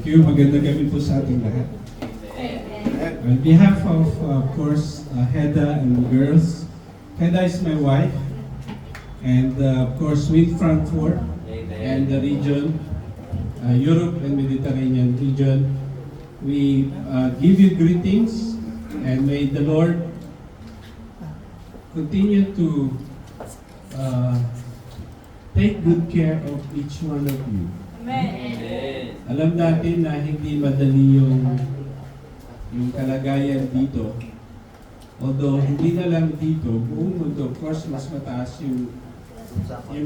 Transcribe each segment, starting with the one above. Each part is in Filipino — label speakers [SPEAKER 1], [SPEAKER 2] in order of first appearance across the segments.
[SPEAKER 1] you. Magandang gabi po sa ating lahat. On behalf of course, Heda and the girls, Heda is my wife, and of course, with Frankfurt and the region, Europe and Mediterranean region, we give you greetings, and may the Lord continue to take good care of each one of you.
[SPEAKER 2] Amen.
[SPEAKER 1] Alam natin na hindi madali yung kalagayan dito. Although hindi na lang dito, buong mundo, of course, mas mataas yung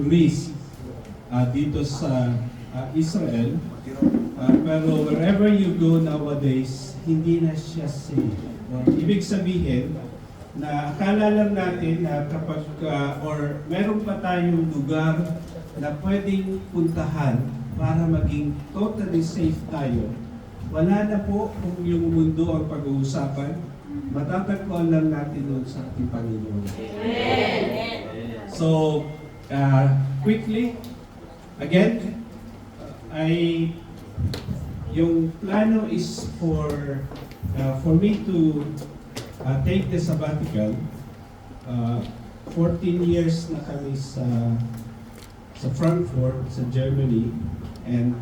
[SPEAKER 1] risk dito sa Israel. Pero wherever you go nowadays, hindi na siya safe. Ibig sabihin, na akala lang natin na kapag, or meron pa tayong lugar na pwedeng puntahan para maging totally safe tayo. Wala na po kung yung mundo ang pag-uusapan, matatagpuan lang natin doon sa ating Panginoon. So, quickly, again, yung plano is for me to take the sabbatical. 14 years na kami sa Frankfurt, sa Germany, and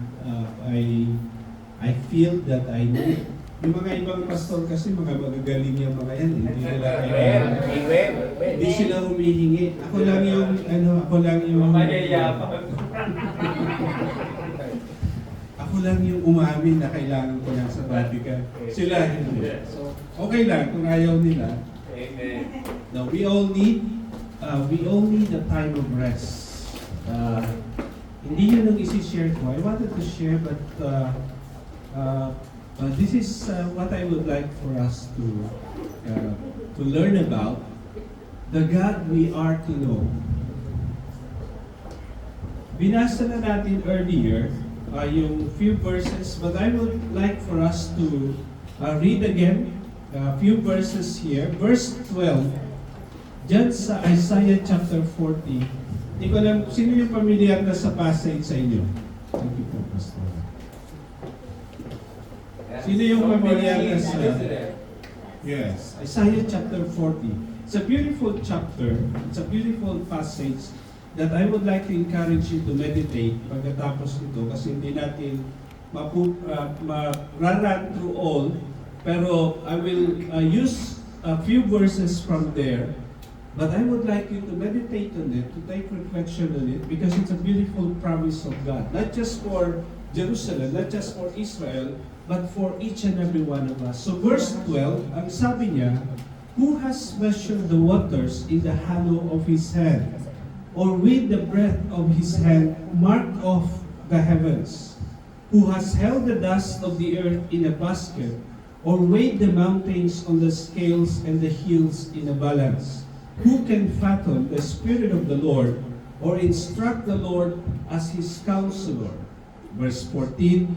[SPEAKER 1] I feel that I need. Yung mga ibang pastor kasi mga magagaling yung mga yan, hindi nila kailangan. Hindi sila humihingi. Ako lang yung ako lang yung umamin na kailangan ko ng sabbatical. Sila hindi. So, okay lang kung ayaw nila. Now, we all need a time of rest. Hindi yun ang isi-share ko. I wanted to share, but this is what I would like for us to learn about. The God we are to know. Binasa na natin earlier yung few verses, but I would like for us to read again a few verses here. Verse 12, dyan sa Isaiah chapter 40. Hindi ko alam, sino yung pamilyar na sa passage sa inyo? Thank you po, Pastor. Sino yung pamilyar na sa... Yes, Isaiah chapter 40. It's a beautiful chapter. It's a beautiful passage that I would like to encourage you to meditate pagkatapos nito kasi hindi natin ma-run through all, pero I will use a few verses from there, but I would like you to meditate on it, to take reflection on it, because it's a beautiful promise of God, not just for Jerusalem, not just for Israel, but for each and every one of us. So verse 12, ang sabi niya, who has measured the waters in the hollow of his hand, or with the breadth of his hand marked off the heavens, who has held the dust of the earth in a basket, or weighed the mountains on the scales and the hills in a balance? Who can fathom the Spirit of the Lord, or instruct the Lord as his counselor? Verse 14,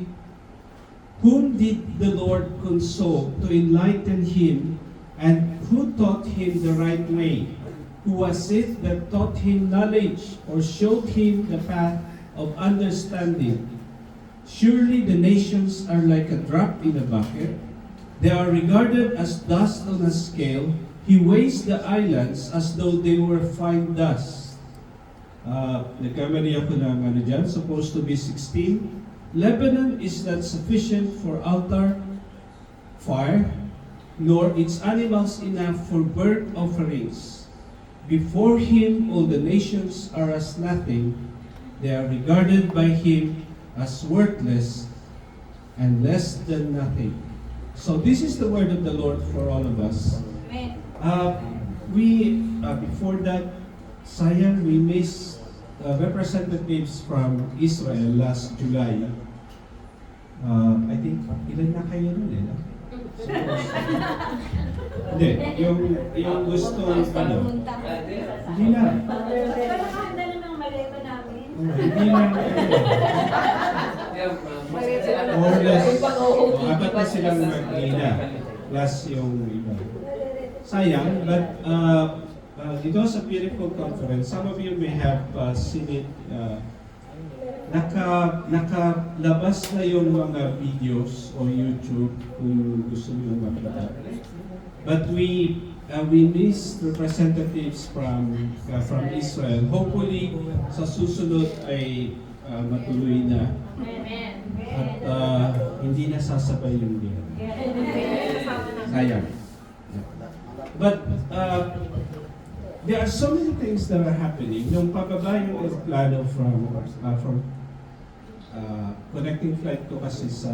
[SPEAKER 1] whom did the Lord console to enlighten him, and who taught him the right way? Who was it that taught him knowledge, or showed him the path of understanding? Surely the nations are like a drop in a bucket. They are regarded as dust on a scale. He weighs the islands as though they were fine dust. Nagkamali ako ng ano dyan, supposed to be 16. Lebanon is not sufficient for altar fire, nor its animals enough for burnt offerings. Before him all the nations are as nothing. They are regarded by him as worthless and less than nothing. So this is the word of the Lord for all of us.
[SPEAKER 2] Amen.
[SPEAKER 1] Before that, sayang, we missed representatives from Israel last July. I think, ilan na kayo nun eh? No? Hindi, yung gusto, ano? Hindi na.
[SPEAKER 2] Pero kahit na ng maleta namin.
[SPEAKER 1] Hindi na. More or less, apat na silang mag-ina. Plus yung iba. Sayang, but it was a beautiful conference. Some of you may have seen it nakalabas na yung mga videos o YouTube kung gusto niyo makita. But we miss representatives from Israel. Hopefully, sa susunod ay matuloy na at hindi na sasabay yung biyaya. Sayang. But there are so many things that are happening. Nung pababa yung aeroplano from connecting flight ko kasi sa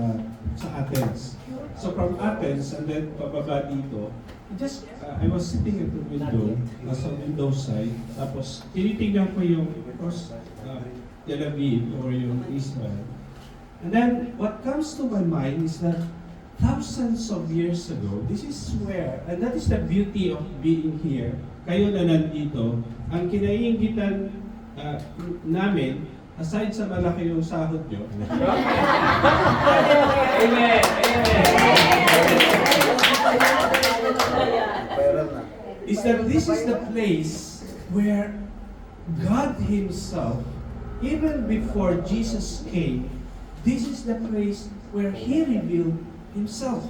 [SPEAKER 1] Athens. So from Athens and then pababa dito, I was sitting at the window, nasa window side, tapos tinitingnan ko yung Tel Aviv or yung Israel. And then what comes to my mind is that thousands of years ago, this is where, and that is the beauty of being here, kayo na nandito, ang kinaiingitan namin, aside sa malaki yung sahod nyo,
[SPEAKER 3] Amen!
[SPEAKER 1] is that this is the place where God Himself, even before Jesus came, this is the place where He revealed Himself.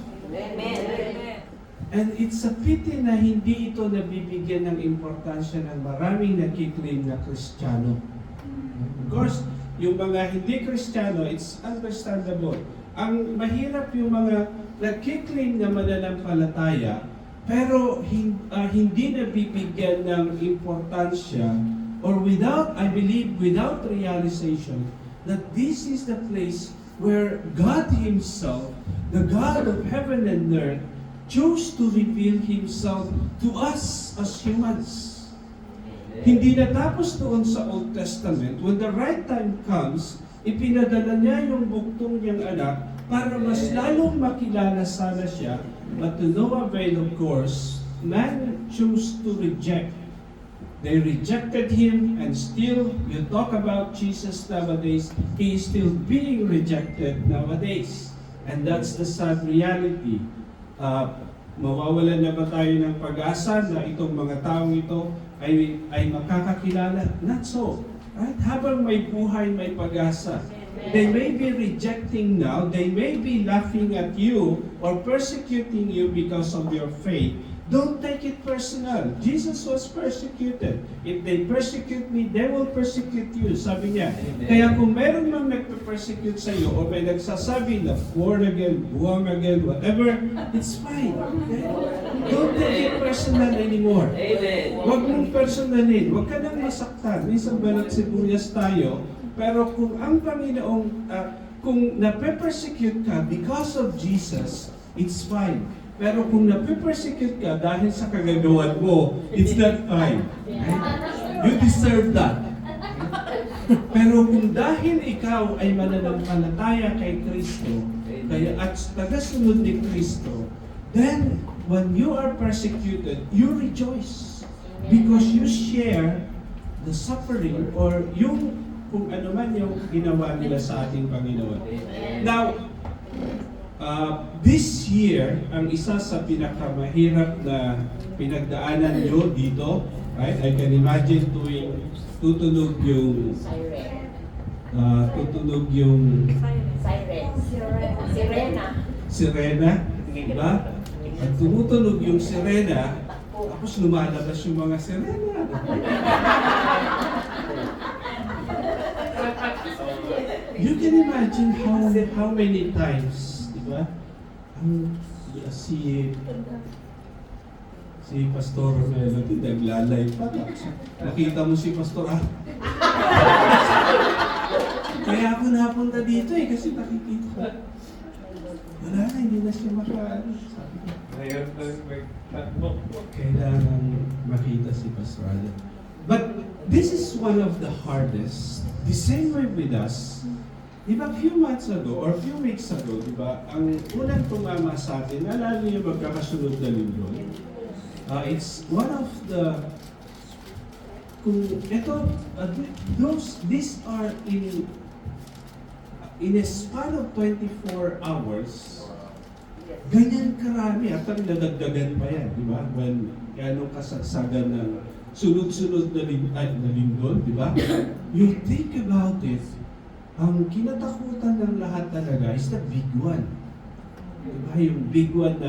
[SPEAKER 1] And it's a pity na hindi ito nabibigyan ng importansya ng maraming nakiklaim na Kristiyano. Of course, yung mga hindi Kristiyano, it's understandable. Ang mahirap yung mga nakiklaim na mananampalataya, pero hindi nabibigyan ng importansya or I believe without realization that this is the place where God Himself, the God of heaven and earth, chose to reveal Himself to us as humans. Hindi natapos doon sa Old Testament. When the right time comes, ipinadala niya yung buktong niyang anak para mas lalong makilala sana siya. But to no avail, of course, man chose to reject. They rejected Him, and still, you talk about Jesus nowadays, He is still being rejected nowadays. And that's the sad reality. Mawawalan na ba tayo ng pag-asa na itong mga taong ito ay makakakilala? Not so. Right? Habang may buhay, may pag-asa. They may be rejecting now, they may be laughing at you or persecuting you because of your faith. Don't take it personal. Jesus was persecuted. If they persecute me, they will persecute you. Sabi niya. Kaya kung meron mang nagpe-persecute sa iyo o may nagsasabi na born again, buwang again, whatever, it's fine. Okay? Don't take it personal anymore. Huwag mong personalin. Huwag ka nang masaktan. Minsan balat sibuyas tayo. Pero kung ang Panginoong, kung nape-persecute ka because of Jesus, it's fine. Pero kung nape-persecute ka dahil sa kagagawan mo, it's not fine. You deserve that. Pero kung dahil ikaw ay mananampalataya kay Kristo, at tagasunod ni Kristo, then when you are persecuted, you rejoice. Because you share the suffering or yung kung ano man yung ginawa nila sa ating Panginoon. Now, this year, ang isa sa pinakamahirap na pinagdaanan nyo dito, right? I can imagine tutunog yung sirena, diba? At tumutunog yung sirena, tapos lumalabas yung mga sirena. You can imagine how many times, di ba? Si Pastor Melody naglalay pa. Nakita mo si Pastor Kaya ako napunta dito kasi nakikita. Wala na, hindi na siya makaano. Sabi ko, kailangan makita si Pastor Alan. But this is one of the hardest. The same way with us. Di ba, few months ago or few weeks ago, di ba, ang unang tumama sa atin, nalala niyo magkakasunod na linggo. It's one of the, these are in a span of 24 hours, ganyan karami, at ang nadagdagan pa yan, di ba? When ganong kasagsagan ng sunod-sunod na linggo, di ba? You think about it, ang kinatakutan ng lahat talaga is the big one. Diba? Yung big one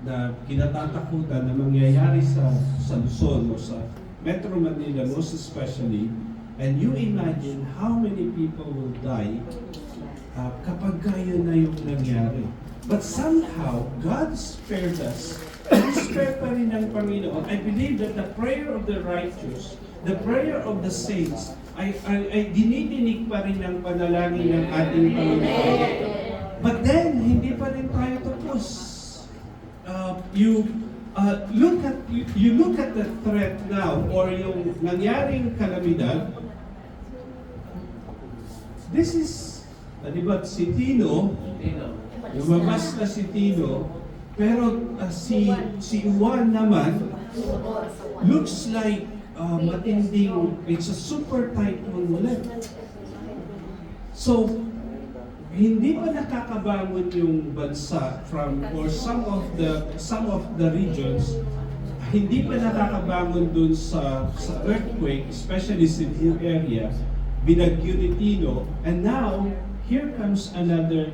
[SPEAKER 1] na kinatatakutan na mangyayari sa Luzon o sa Metro Manila most especially. And you imagine how many people will die kapag yun na yung nangyari. But somehow, God spared us. Spared pa rin ng Panginoon. I believe that the prayer of the righteous, the prayer of the saints, ay dinidinig pa rin ng panalangin ng ating Panginoon. But then, hindi pa rin tayo tapos. You look at the threat now, or yung nangyaring kalamidad. This is, di ba, si Tino, lumabas na si Tino, pero si Juan naman, looks like matinding, it's a super typhoon ulit. So, hindi pa nakakabangon yung bansa from, or some of the regions, hindi pa nakakabangon dun sa earthquake, especially sa Cebu area, binagyo ni Tino, and now, here comes another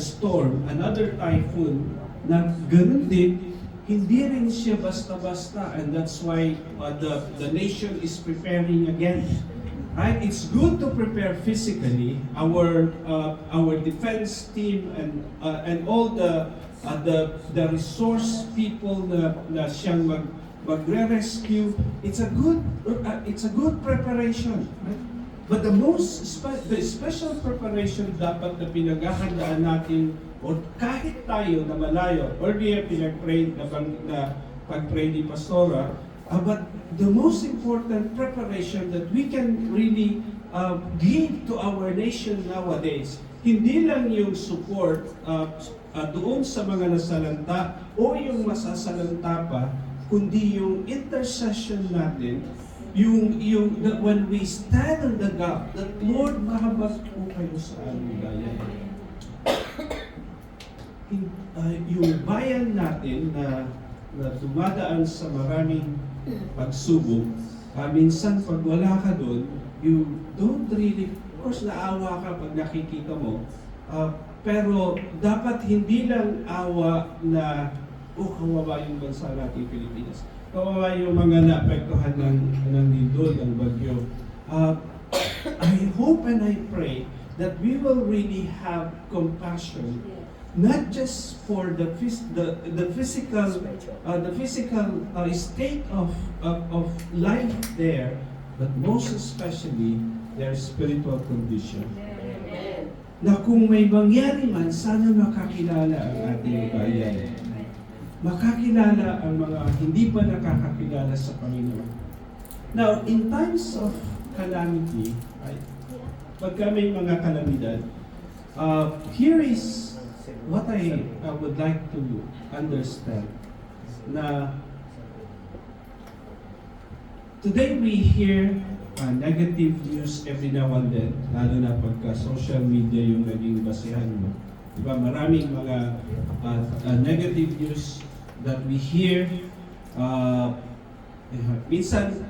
[SPEAKER 1] storm, another typhoon, na ganun din, hindi rin siya basta-basta, and that's why the nation is preparing again. Right? It's good to prepare physically. Our defense team and all the resource people na siyang magre-rescue. It's a good preparation. Right? But the special preparation dapat na pinaghahandaan natin, o kahit tayo na malayo, earlier pinag-pray na pag-pray ni Pastora, but the most important preparation that we can really give to our nation nowadays, hindi lang yung support doon sa mga nasalanta o yung masasalanta pa, kundi yung intercession natin, when we stand on the gap, that Lord, mahabag po kayo sa aming bayan. Yung bayan natin na dumadaan sa maraming pagsubok, minsan pag wala ka doon, you don't really, of course naawa ka pag nakikita mo, pero dapat hindi lang awa na, kawawa yung bansa natin Pilipinas. Kawawa yung mga naapektuhan ng lindol, ng bagyo. I hope and I pray that we will really have compassion, not just for the physical state of life there, but most especially their spiritual condition. Na kung may mangyari man, sana makakilala ang ating bayan. Makakilala ang mga hindi pa nakakakilala sa Panginoon. Now, in times of calamity, right, pagka may mga kalamidad, here is what I would like to understand. Na today we hear negative news every now and then, lalo na pagka social media yung naging basihan mo. Diba, maraming mga negative news that we hear. Minsan,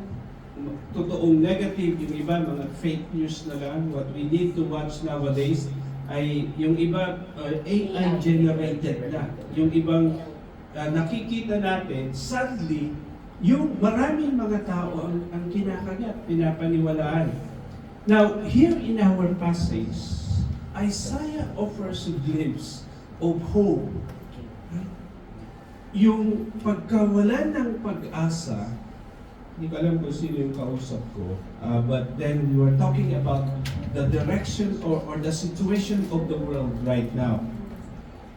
[SPEAKER 1] totoong negative, yung iba mga fake news na lang. What we need to watch nowadays ay yung iba AI-generated na. Yung ibang nakikita natin, sadly, yung maraming mga tao ang kinakagat, pinapaniwalaan. Now, here in our passage, Isaiah offers a glimpse of hope. Yung pagkawalan ng pag-asa, hindi ko alam kung sino yung kausap ko, but then we were talking about the direction or the situation of the world right now.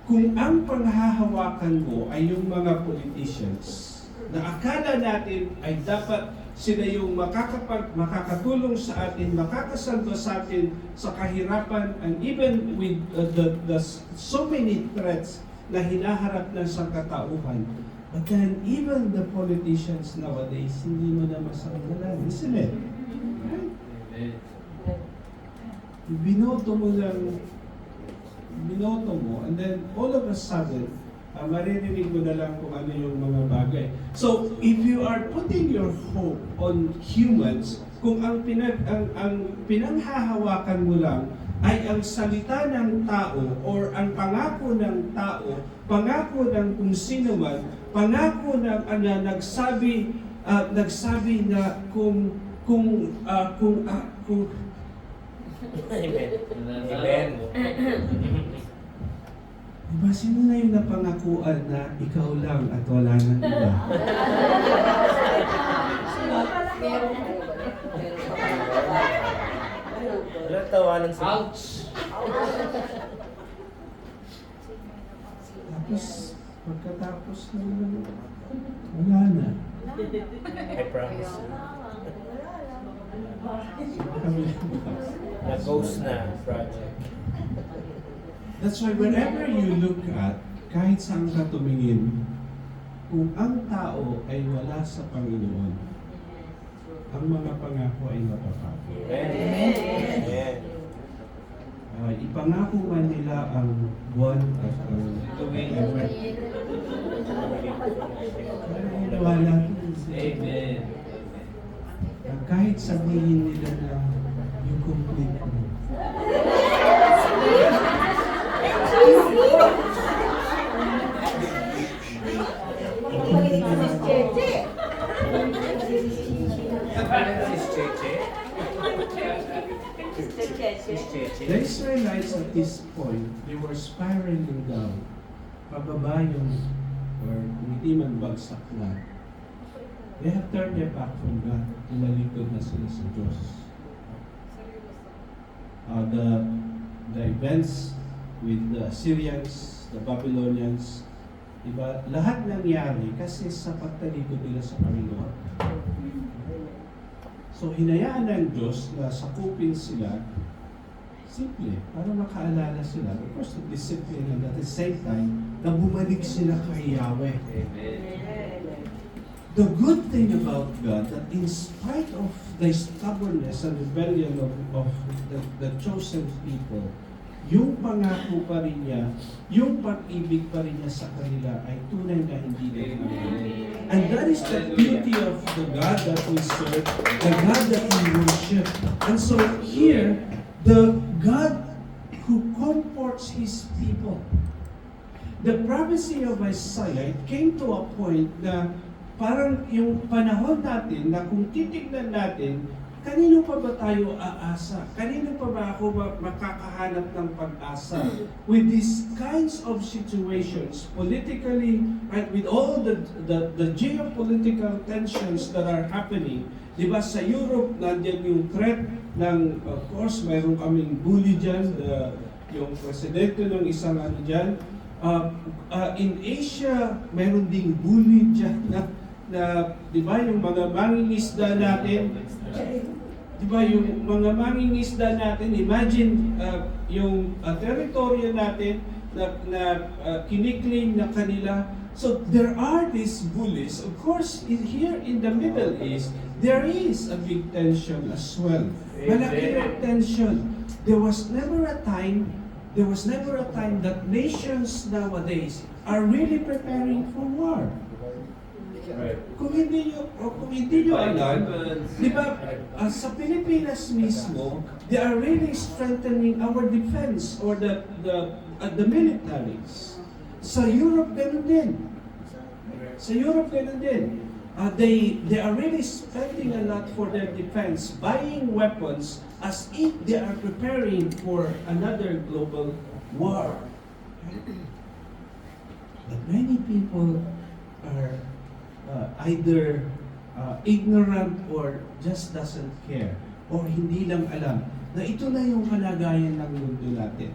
[SPEAKER 1] Kung ang panghahawakan mo ay yung mga politicians, na akala natin ay dapat sila yung makakatulong sa atin, makakasalba sa atin sa kahirapan, and even with the so many threats na hinaharap ng sangkatauhan. But then, even the politicians nowadays, hindi mo na masanggalan, isn't it? Right? Binoto mo lang, and then all of a sudden, maririnig mo na lang kung ano yung mga bagay. So, if you are putting your hope on humans, kung ang pinanghahawakan mo lang ay ang salita ng tao or ang pangako ng tao, pangako ng kung sino man, pangako ng nagsabi na kung
[SPEAKER 3] Amen. Amen.
[SPEAKER 1] diba, sino na yung napangakuan na ikaw lang at wala nang iba?
[SPEAKER 3] Walang tawanan sa...
[SPEAKER 4] Ouch!
[SPEAKER 1] Tapos, pagkatapos ng wala na.
[SPEAKER 3] I promise.
[SPEAKER 1] Kami
[SPEAKER 3] Nag-ghost na project.
[SPEAKER 1] That's why whenever you look at, kahit saan ka tumingin, kung ang tao ay wala sa Panginoon, ang mga pangako ay mapapako.
[SPEAKER 3] Amen. Amen.
[SPEAKER 1] Ipangako man nila ang buwan at ang whatever. Wala.
[SPEAKER 4] Amen.
[SPEAKER 1] Kahit sabihin nila na you complete me.
[SPEAKER 3] Sis Cheche. Sis Cheche.
[SPEAKER 1] The Israelites at this point, they were spiraling down. Pababa yung, or hindi man bagsak na. They have turned their back from God. Tumalikod na sila sa Diyos. The events with the Assyrians, the Babylonians, diba? Lahat nangyari kasi sa pagtalikod nila sa Panginoon. So hinayaan ng Diyos na sakupin sila, simple, para makaalala sila. Of course, the discipline and at the same time, na bumalik sila kay Yahweh.
[SPEAKER 4] Amen.
[SPEAKER 1] The good thing about God, that in spite of the stubbornness and rebellion of the chosen people, yung pangako pa rin niya, yung pag-ibig pa rin niya sa kanila ay tunay na hindi nila. And that is the beauty of the God that we serve, the God that we worship. And so here, the God who comforts His people. The prophecy of Isaiah came to a point na parang yung panahon natin na kung titignan natin, kanino pa ba tayo aasa? Kanino pa ba ako makakahanap ng pag-asa? With these kinds of situations, politically, and with all the geopolitical tensions that are happening, di ba sa Europe, nandiyan yung threat ng, of course, mayroon kaming bully dyan, yung presidente ng isang ano dyan. In Asia, mayroon ding bully dyan na di ba yung mga mangingisda natin, di ba yung mga mangingisda natin, imagine yung teritoryo natin na kiniklaim na kanila. So there are these bullies. Of course, here in the Middle East, there is a big tension as well. Malaki yung tension. There was never a time that nations nowadays are really preparing for war.
[SPEAKER 4] Right.
[SPEAKER 1] Kung hindi nyo alam, di ba, sa Pilipinas mismo, they are really strengthening our defense or the militaries. Sa Europe, ganun din. They are really spending a lot for their defense, buying weapons as if they are preparing for another global war. But many people are either ignorant or just doesn't care or hindi lang alam na ito na yung kalagayan ng mundo natin.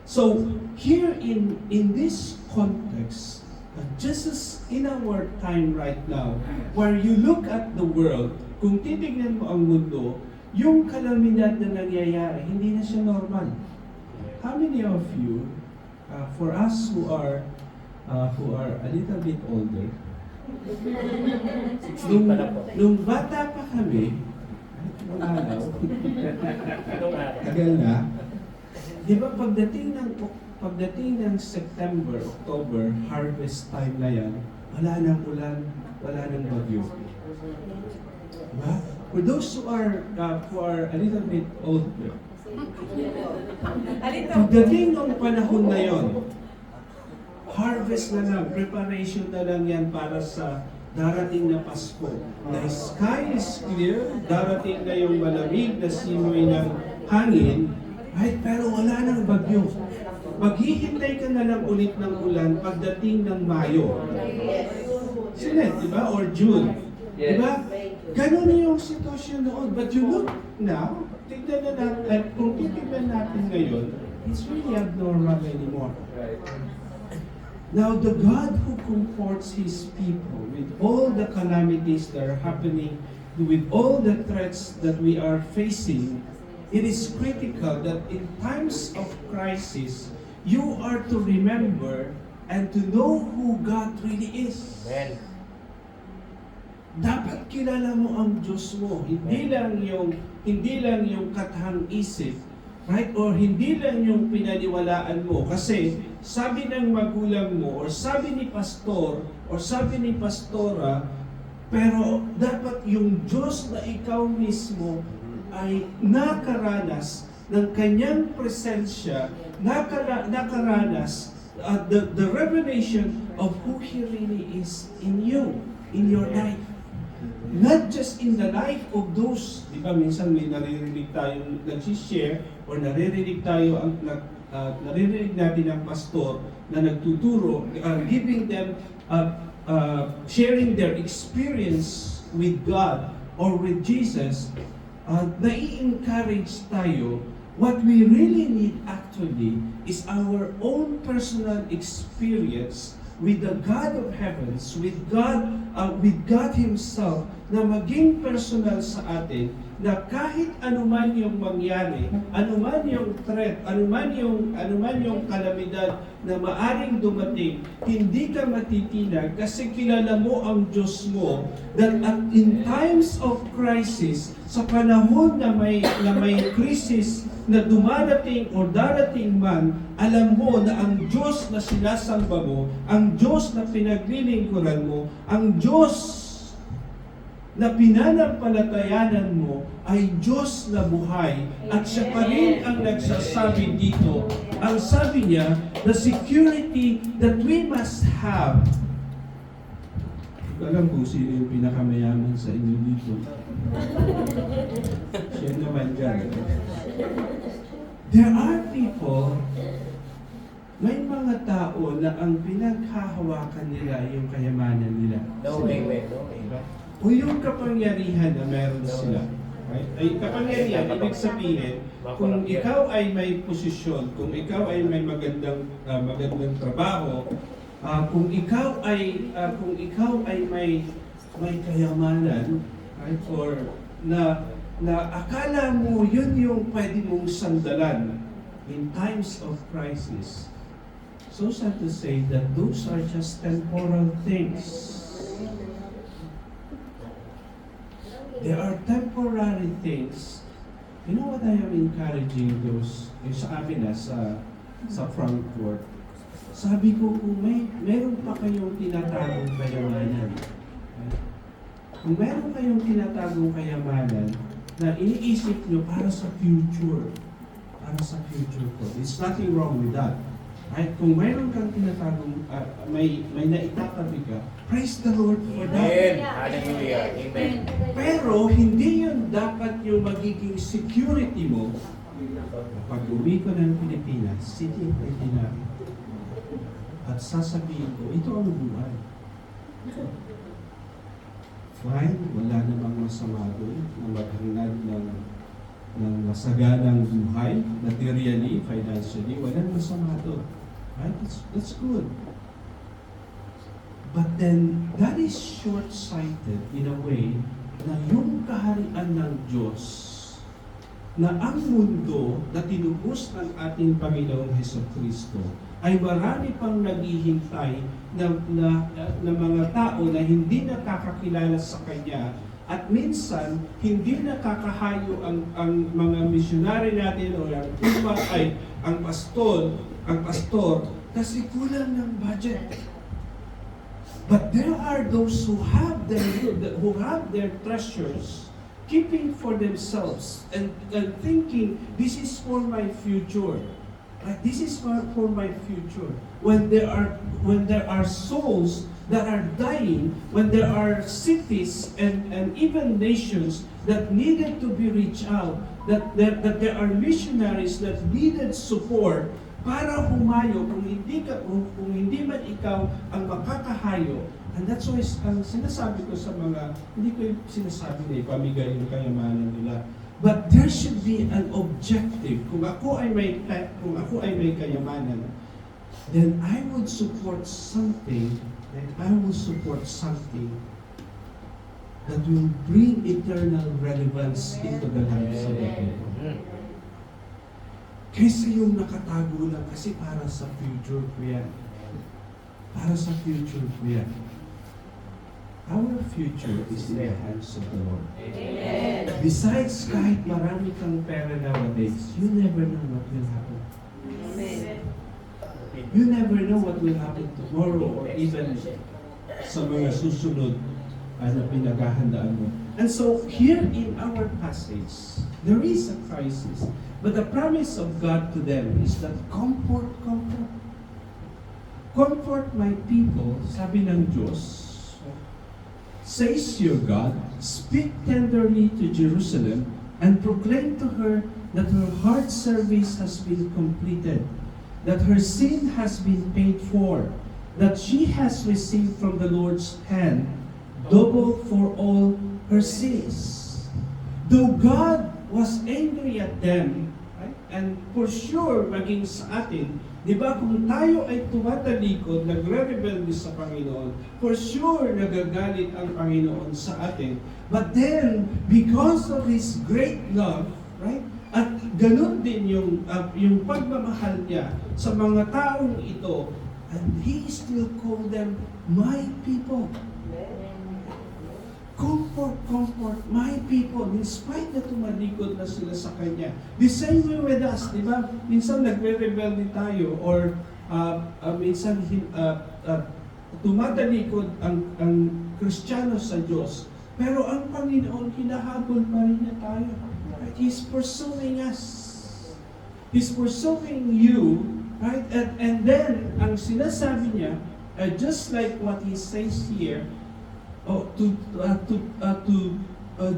[SPEAKER 1] So here in this context, just as in our time right now, where you look at the world, kung titignan mo ang mundo, yung kalamidad na nangyayari, hindi na siya normal. How many of you, for us who are a little bit older, nung bata pa kami, nung araw, tagal na, di ba pagdating ng September, October, harvest time na yan, wala nang ulan, wala nang bagyo. Diba? For those who are a little bit older, pagdating ng panahon na yon, harvest na lang, preparation na lang yan para sa darating na Pasko. The sky is clear, darating na yung malamig na simoy ng hangin, right? Pero wala nang bagyo. Maghihintay ka na lang ulit ng ulan pagdating ng Mayo. Sinet, di ba? Or June. Di ba? Ganun yung sitwasyon noon. But you look now, tignan na natin, kung titignan natin ngayon, it's really abnormal anymore.
[SPEAKER 4] Right.
[SPEAKER 1] Now, the God who comforts His people with all the calamities that are happening, with all the threats that we are facing, it is critical that in times of crisis, you are to remember and to know who God really is.
[SPEAKER 3] Amen.
[SPEAKER 1] Dapat kilala mo ang Diyos mo, hindi lang yung katahang isip, right? Or hindi lang yung pinaniwalaan mo. Kasi sabi ng magulang mo, or sabi ni pastor, or sabi ni pastora, pero dapat yung Diyos na ikaw mismo ay nakaranas ng kanyang presensya, nakaranas the revelation of who He really is in you, in your life. Not just in the life of those, di ba minsan may naririnig tayong nagsishare or naririnig tayo naririnig natin ang pastor na nagtuturo, giving them, sharing their experience with God or with Jesus, nai-encourage tayo. What we really need actually is our own personal experience with the God of heavens, with God Himself, na maging personal sa atin, na kahit anuman yung mangyari, anuman yung threat, anuman yung kalamidad na maaring dumating, hindi ka matitinag kasi kilala mo ang Diyos mo, that in times of crisis, sa panahon na may crisis na dumadating o darating man, alam mo na ang Diyos na sinasamba mo, ang Diyos na pinaglilingkuran mo, ang Diyos na pinanampalatayanan mo ay Diyos na buhay. At siya pa rin ang nagsasabi dito. Ang sabi niya, the security that we must have. Hindi ko alam kung sino yung pinakamayaman sa inyo dito. Siya naman dyan. There are people, may mga tao na ang pinaghahawakan nila yung kayamanan nila.
[SPEAKER 3] No amen, no amen.
[SPEAKER 1] O yung kapangyarihan na meron sila. Right? Ay kapangyarihan, ibig sabihin, kung ikaw ay may posisyon, kung ikaw ay may magandang trabaho, kung ikaw ay may kayamanan, right? Or na akala mo yun yung pwede mong sandalan in times of crisis. So sad to say that those are just temporal things. There are temporary things. You know what I am encouraging those, yung sa amin sa Frankfurt. Sabi ko, kung meron pa kayong tinatagong kayamanan, kung meron kayong tinatagong kayamanan na iniisip nyo para sa future ko, there's nothing wrong with that. Right? Kung mayroon kang tinatagong, may naitatabi ka, praise the Lord for that.
[SPEAKER 3] Amen. Hallelujah. Amen.
[SPEAKER 1] Pero hindi yun dapat yung magiging security mo. Pag uwi ko ng Pilipinas, sitting na at sasabihin ko, ito ang buhay. Fine, wala namang masama doon na maghangad ng masaganang buhay, materially, financially, walang masama doon. Right? That's good. But then, that is short-sighted in a way na yung kaharian ng Diyos, na ang mundo na tinubos ng ating Panginoong Hesukristo ay marami pang naghihintay na mga tao na hindi nakakakilala sa Kanya at minsan hindi nakakahayo ang mga misyonary natin o ang iba ay ang pastor kasi kulang ng budget. But there are those who have their treasures keeping for themselves and thinking, this is for my future. Right? This is for my future. When there are souls that are dying, when there are cities and even nations that needed to be reached out, that there are missionaries that needed support para humayo kung hindi man ikaw ang makakahayo. And that's why ang sinasabi ko sa mga, hindi ko yung sinasabi na ipamigay yung kayamanan nila. But there should be an objective. Kung ako ay may kayamanan, then I would support something, that will bring eternal relevance into the lives of the people. Kaysa yung nakatago lang kasi para sa future ko yan. Para sa future ko yan. Our future is in the hands of the Lord.
[SPEAKER 2] Amen.
[SPEAKER 1] Besides, kahit marami kang pera nowadays, you never know what will happen.
[SPEAKER 2] Amen.
[SPEAKER 1] You never know what will happen tomorrow or even sa mga susunod na pinaghahandaan mo. And so, here in our passage, there is a crisis. But the promise of God to them is that comfort. Comfort my people, sabi ng Diyos, says your God, speak tenderly to Jerusalem and proclaim to her that her heart service has been completed, that her sin has been paid for, that she has received from the Lord's hand double for all her sins. Though God was angry at them, right? And for sure, maging sa atin, di ba, kung tayo ay tumatalikod, nagre-rebelde sa Panginoon, for sure, nagagalit ang Panginoon sa atin. But then, because of His great love, right? At ganun din yung pagmamahal niya sa mga taong ito, and He still called them, my people. Comfort my people, in spite na tumalikod na sila sa Kanya. The same way with us, di ba? Minsan nagre-rebelde tayo or minsan tumatalikod ang Kristiyano sa Diyos. Pero ang Panginoon, hinahabol pa rin niya tayo. Right? He's pursuing us. He's pursuing you, right? And then, ang sinasabi niya, just like what He says here, to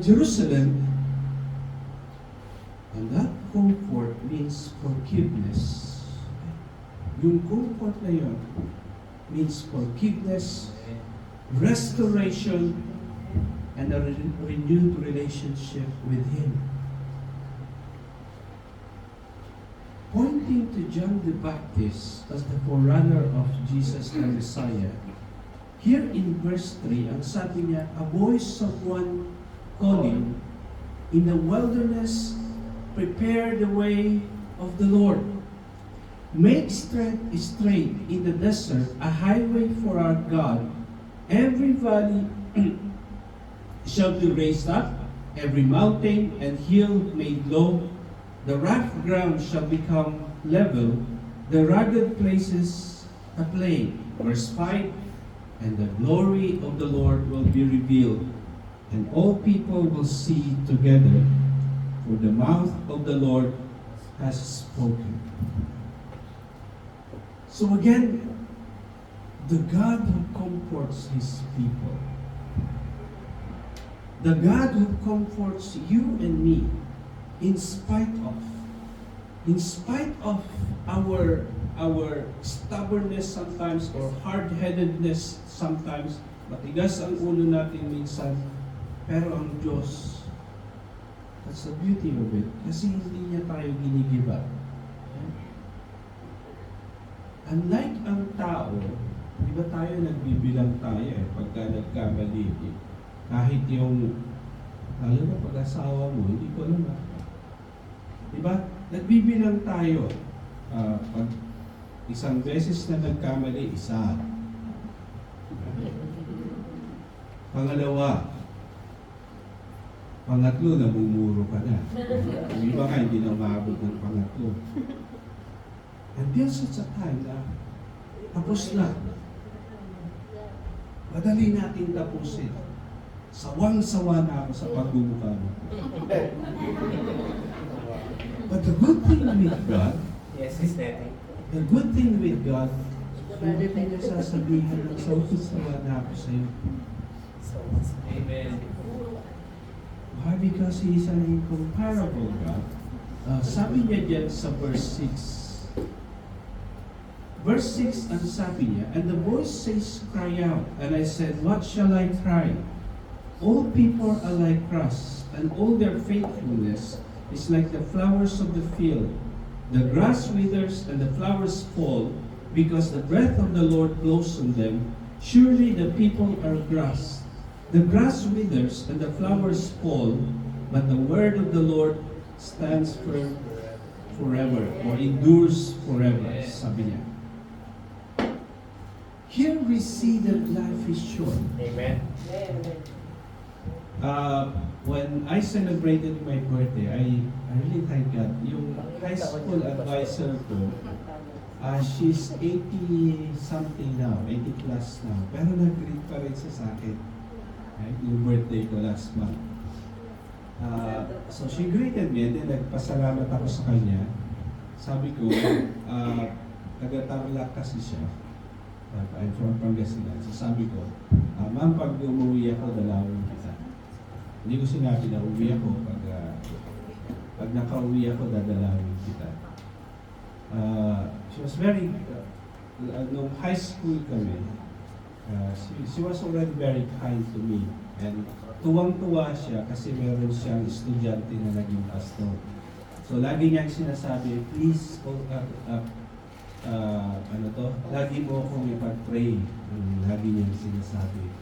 [SPEAKER 1] Jerusalem, and that comfort means forgiveness. Yung comfort na yun means forgiveness, restoration, and a renewed relationship with Him. Pointing to John the Baptist as the forerunner of Jesus the Messiah, here in verse 3, ang sabi niya, a voice of one calling, in the wilderness, prepare the way of the Lord. Make straight in the desert a highway for our God. Every valley shall be raised up, every mountain and hill made low. The rough ground shall become level, the rugged places a plain. Verse 5, and the glory of the Lord will be revealed, and all people will see together, for the mouth of the Lord has spoken. So again, the God who comforts His people, the God who comforts you and me, in spite of our stubbornness sometimes or hard-headedness sometimes, matigas ang ulo natin minsan, pero ang Diyos, that's the beauty of it, kasi hindi niya tayo ginigive up. Unlike ang tao, di ba tayo nagbibilang tayo pagka nagkamali, kahit yung, lalo na pag-asawa mo, hindi ko alam di ba? Nagbibilang tayo, pag isang beses na nagkamali, isa. Pangalawa, pangatlo, namumuro ka na. Yung iba ka, hindi na umabot ng pangatlo. Until such a time na tapos na. Madali natin tapusin. Sawang-sawa na ako sa pagmumukha mo. But the good thing with God,
[SPEAKER 3] Yes, aesthetic.
[SPEAKER 1] the good thing with God, hindi niya sasabihin ng sawang-sawa na ako sa iyo.
[SPEAKER 3] So,
[SPEAKER 4] Amen.
[SPEAKER 1] Why? Because He is an incomparable God. Sabi niya dyan sa verse 6. Verse 6, ang sabi niya, and the voice says, cry out. And I said, what shall I cry? All people are like grass, and all their faithfulness is like the flowers of the field. The grass withers and the flowers fall, because the breath of the Lord blows on them. Surely the people are grass. The grass withers and the flowers fall, but the word of the Lord stands firm forever, or endures forever, sabi niya. Here we see that life is short.
[SPEAKER 3] Amen.
[SPEAKER 1] When I celebrated my birthday, I really thank God. Yung high school advisor ko, she's 80 something now, 80 plus now. Pero nag-greet pa rin siya sa akin. Right? Yung birthday ko last month. So she greeted me and then nagpasalamat ako sa kanya. Sabi ko, taga-Tarlac kasi siya. I'm from Pangasinan. So sabi ko, ma'am, pag umuwi ako, dalawin kita. Hindi ko sinabi na uwi ako. Pag nakauwi ako, dadalawin kita. She was very, nung high school kami, she was already very kind to me. And tuwang-tuwa siya kasi meron siyang estudyante na naging pastor. So lagi niyang sinasabi, please, lagi mo akong ipag-pray. Lagi niyang sinasabi.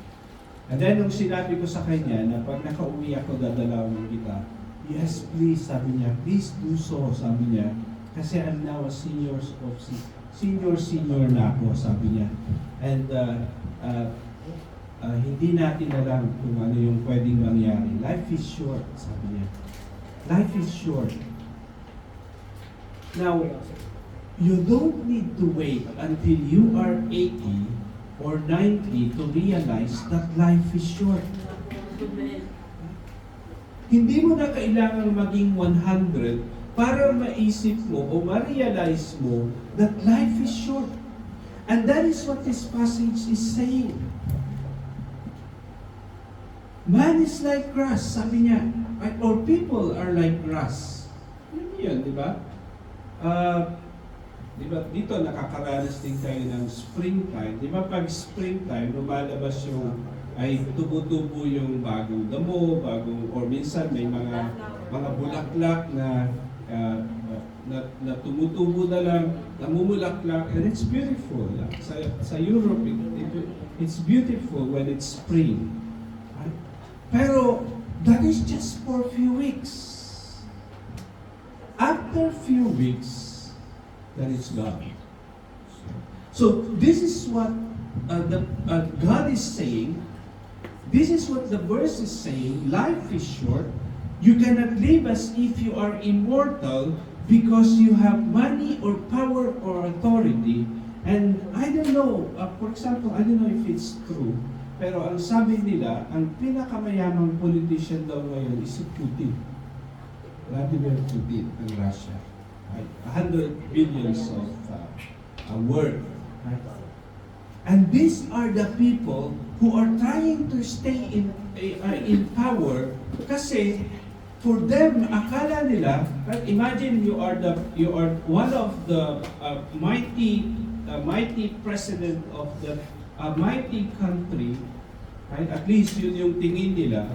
[SPEAKER 1] And then nung sinabi ko sa kanya na pag nakauwi ako, dadalawin kita, yes, please, sabi niya, please do so, sabi niya. Kasi I'm now a senior na ako, sabi niya. And hindi natin alam kung ano yung pwedeng mangyari. Life is short, sabi niya. Life is short. Now, you don't need to wait until you are 80 or 90 to realize that life is short. Hindi mo na kailangan maging 100 para maisip mo o ma-realize mo that life is short. And that is what this passage is saying. Man is like grass, sabi niya. Or people are like grass. Yun, di ba? Di ba, dito nakakaranas din kayo ng springtime. Di ba pag springtime, lumalabas yung, ay tubo-tubo yung bagong damo, or minsan may mga bulaklak na tumutubo na lang, namumulaklak, and it's beautiful. Sa Europe, it's beautiful when it's spring. Right? Pero, that is just for a few weeks. After few weeks, that is God. So this is what God is saying. This is what the verse is saying. Life is short. You cannot live as if you are immortal because you have money or power or authority. And I don't know, for example, I don't know if it's true, pero ang sabi nila, ang pinakamayamang politician daw ngayon is si Putin. Vladimir Putin ng Russia. Right? 100 billions of worth. Right? And these are the people who are trying to stay in power kasi for them, akala nila, right? Imagine you are one of the mighty president of the mighty country, right? At least yun yung tingin nila.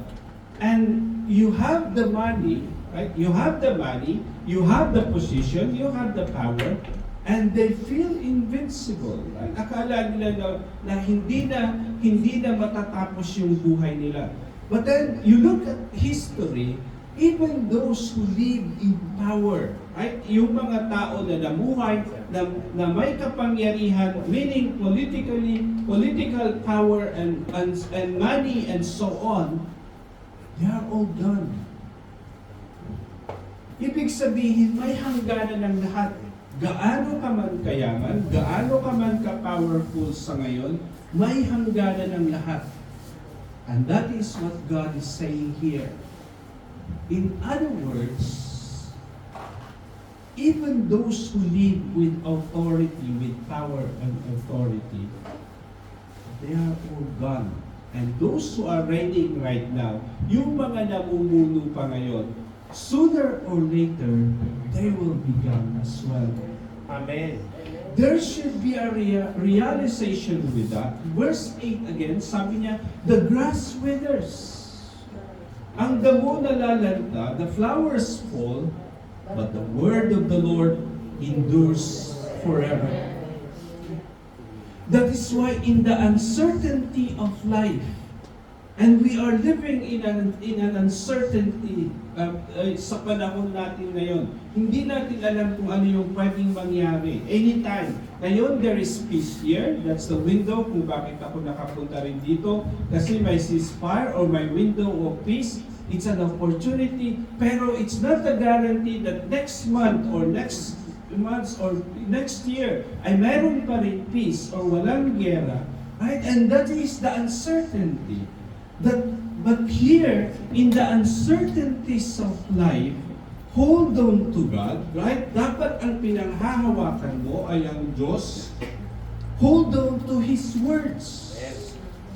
[SPEAKER 1] And you have the money, right? You have the money, you have the position, you have the power, and they feel invincible. Right? Akala nila na hindi na matatapos yung buhay nila. But then you look at history, even those who live in power, right? Yung mga tao na namuhay, na may kapangyarihan, meaning political power and money and so on, they are all done. Ibig sabihin, may hangganan ng lahat. Gaano ka man kayaman, gaano ka man ka-powerful sa ngayon, may hangganan ng lahat. And that is what God is saying here. In other words, even those who live with authority, with power and authority, they are all gone. And those who are reigning right now, yung mga namumuno pa ngayon, sooner or later, they will be gone as well.
[SPEAKER 3] Amen.
[SPEAKER 1] There should be a realization with that. Verse 8 again, sabi niya, the grass withers. Ang damo nalalanta, the flowers fall, but the word of the Lord endures forever. That is why in the uncertainty of life, and we are living in an uncertainty sa panahon natin ngayon. Hindi natin alam kung ano yung pwedeng mangyari. Anytime. Ngayon, there is peace here. That's the window kung bakit ako nakapunta rin dito. Kasi may ceasefire or may window of peace. It's an opportunity. Pero it's not a guarantee that next month or next months or next year ay mayroon pa rin peace or walang gera. Right? And that is the uncertainty. But here, in the uncertainties of life, hold on to God, right? Dapat ang pinanghahawakan mo ay ang Diyos. Hold on to His words.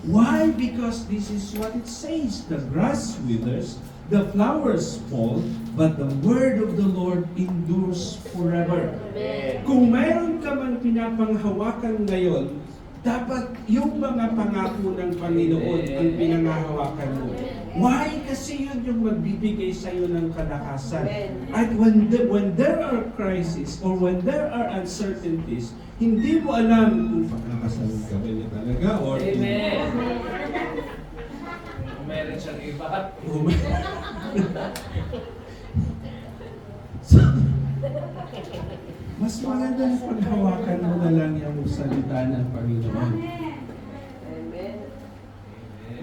[SPEAKER 1] Why? Because this is what it says. The grass withers, the flowers fall, but the word of the Lord endures forever.
[SPEAKER 3] Amen.
[SPEAKER 1] Kung mayroon ka man pinapanghawakan ngayon, dapat yung mga pangako ng Panginoon ang pinangahawakan mo. Why? Kasi yun yung magbibigay sa iyo ng kalakasan. At when there are crises or when there are uncertainties, hindi mo alam kung pakakasalan ka ba niya talaga or
[SPEAKER 4] Amen. Meron siyang iba.
[SPEAKER 1] Mas magandang paghawakan mo na lang yung salita ng Panginoon.
[SPEAKER 2] Amen.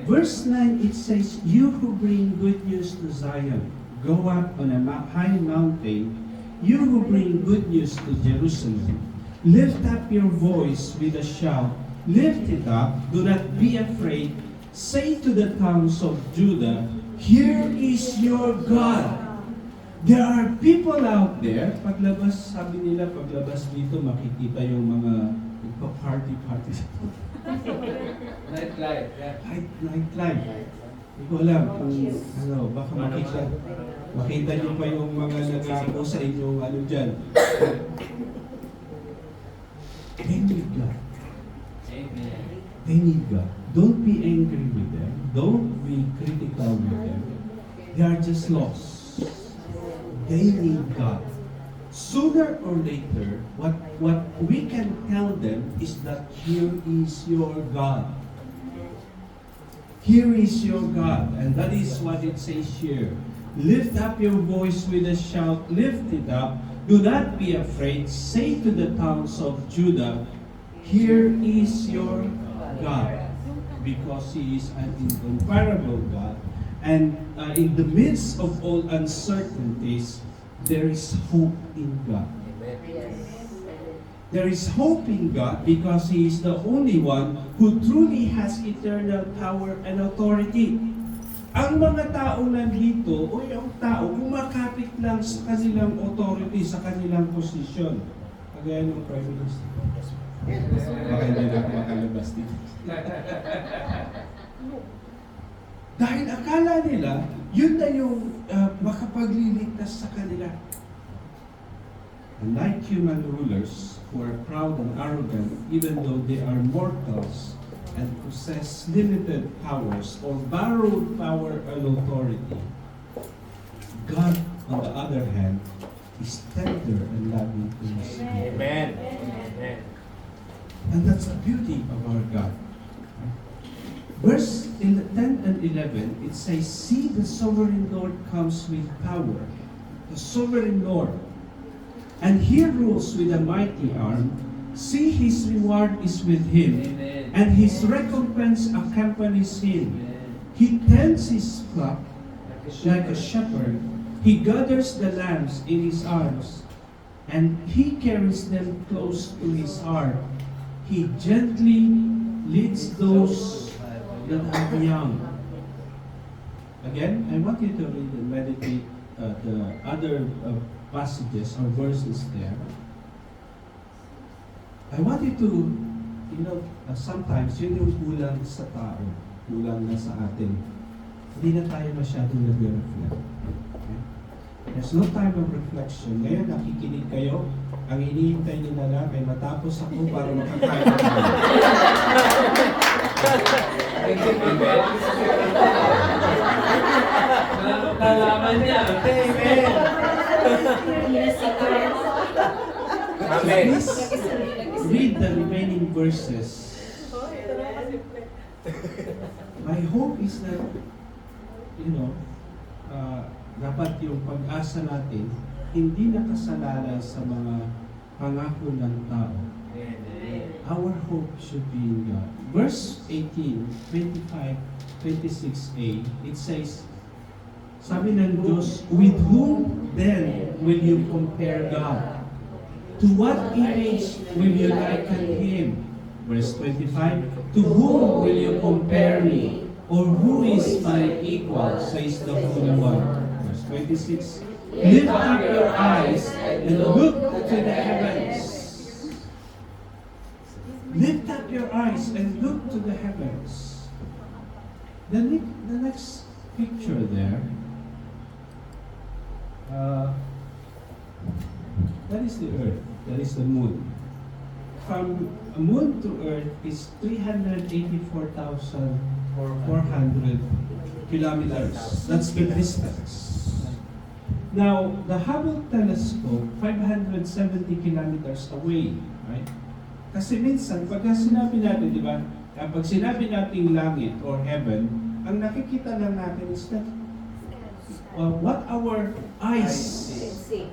[SPEAKER 1] Verse 9, it says, you who bring good news to Zion, go up on a high mountain. You who bring good news to Jerusalem, lift up your voice with a shout. Lift it up, do not be afraid. Say to the towns of Judah, here is your God. There are people out there, paglabas, sabi nila, paglabas dito, makikita yung mga party.
[SPEAKER 4] Nightlife. Yeah.
[SPEAKER 1] Nightlife. Hindi ko alam kung, baka makita niyo pa yung mga nagkako sa inyong dyan. They need God.
[SPEAKER 4] Amen.
[SPEAKER 1] They need God. Don't be angry with them. Don't be critical with them. They are just lost. They need God. Sooner or later, what we can tell them is that here is your God. Here is your God. And that is what it says here. Lift up your voice with a shout. Lift it up. Do not be afraid. Say to the towns of Judah, here is your God. Because He is an incomparable God. And in the midst of all uncertainties, there is hope in God. There is hope in God because He is the only one who truly has eternal power and authority. Ang mga tao nandito, o yung tao, kumakapit lang sa kanilang authority, sa kanilang posisyon. Kagaya ng Prime Minister. Baka hindi na ako makalabas dito. Dahil akala nila, yun na yung makapagliligtas sa kanila. Unlike human rulers who are proud and arrogant, even though they are mortals and possess limited powers or borrowed power and authority, God, on the other hand, is tender and loving to us.
[SPEAKER 3] Amen. Amen.
[SPEAKER 1] And that's the beauty of our God. Verse in 10 and 11, it says, see, the sovereign Lord comes with power. The sovereign Lord. And He rules with a mighty arm. See, His reward is with Him.
[SPEAKER 4] Amen.
[SPEAKER 1] And His recompense accompanies Him.
[SPEAKER 4] Amen.
[SPEAKER 1] He tends His flock like a shepherd. He gathers the lambs in His arms. And He carries them close to His heart. He gently leads those that are young. again, I want you to read and meditate the other passages or verses there. I want you to, sometimes yun yung kulang sa tao, kulang na sa atin. Hindi na tayo masyadong nag-reflect. Okay? There's no time of reflection. Ngayon, nakikinig kayo. Ang hinihintay nila lang ay matapos ako para makakain tayo.
[SPEAKER 4] Nalaman niya.
[SPEAKER 3] Amen. Amen.
[SPEAKER 1] Please read the remaining verses. My hope is that, dapat yung pag-asa natin hindi nakasalalay sa mga pangako ng tao. Our hope should be in God. Verse 18, 25, 26a, it says, sabi ng Diyos, with whom then will you compare God? To what image will you liken Him? Verse 25, to whom will you compare me? Or who is my equal, says the Holy One. Verse 26, lift up your eyes and look to the heavens. Lift up your eyes and look to the heavens. The next picture there, that is the earth, that is the moon. From moon to earth is 384,400 kilometers. That's the distance. Now, the Hubble telescope, 570 kilometers away, right? Kasi minsan, pagka sinabi natin, di ba, kapag sinabi nating langit or heaven, ang nakikita lang natin is that what our eyes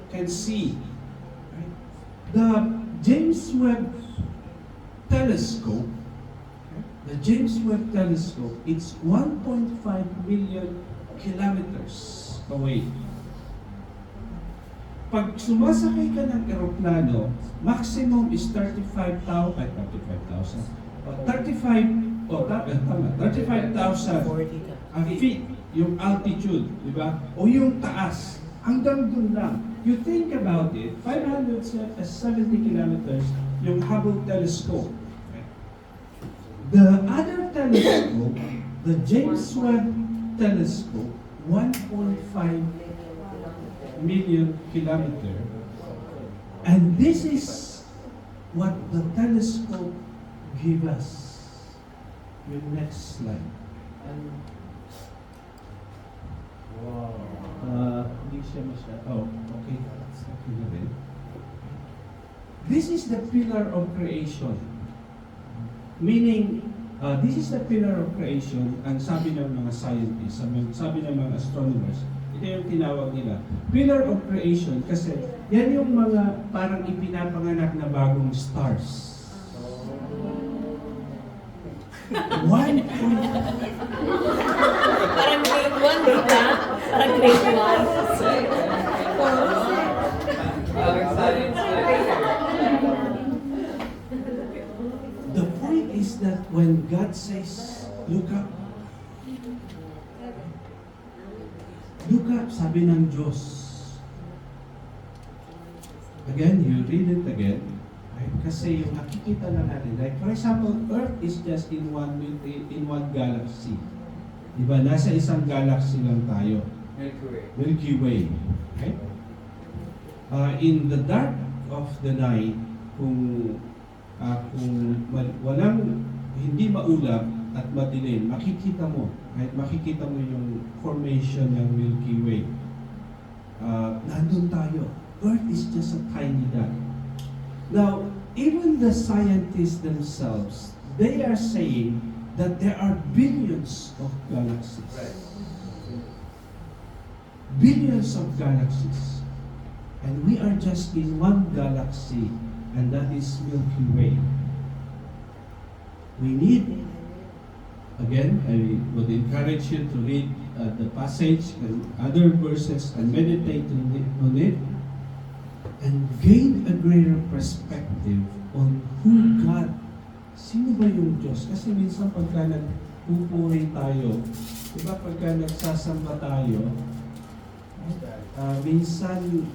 [SPEAKER 1] can see. Right? The James Webb telescope, it's 1.5 million kilometers away. Pag sumasakay ka ng eroplano, maximum is 35,000 feet yung altitude, di ba? O yung taas, hanggang dun lang. You think about it, 570 kilometers yung Hubble telescope. The other telescope, the James Webb telescope, 1.5 million kilometer. And this is what the telescope gives us. Your next slide.
[SPEAKER 3] Wow.
[SPEAKER 1] Hindi siya masyado. Oh, okay. Okay na rin. This is the pillar of creation. Meaning, this is the pillar of creation, ang sabi ng mga scientists, sabi ng mga astronomers, ito yung tinawag nila, pillar of creation, kasi yan yung mga parang ipinapanganak na bagong stars. One point.
[SPEAKER 2] Parang grade 1, di ba? Parang grade 1.
[SPEAKER 1] The point is that when God says, look up, sabi ng Diyos. Again, you read it again. Right? Kasi yung nakikita na natin, like for example, Earth is just in one galaxy. Diba? Nasa isang galaxy lang tayo. Milky Way. Right? In the dark of the night, kung walang hindi maulap at madilim, makikita mo yung formation ng Milky Way. Nandun tayo. Earth is just a tiny dot. Now, even the scientists themselves, they are saying that there are billions of galaxies. Billions of galaxies. And we are just in one galaxy, and that is Milky Way. We need, again, I would encourage you to read the passage and other verses and meditate on it and gain a greater perspective on who God. Sino ba yung Diyos? Kasi minsan pagka nagpupuri tayo, Diba pagka nagsasamba tayo, minsan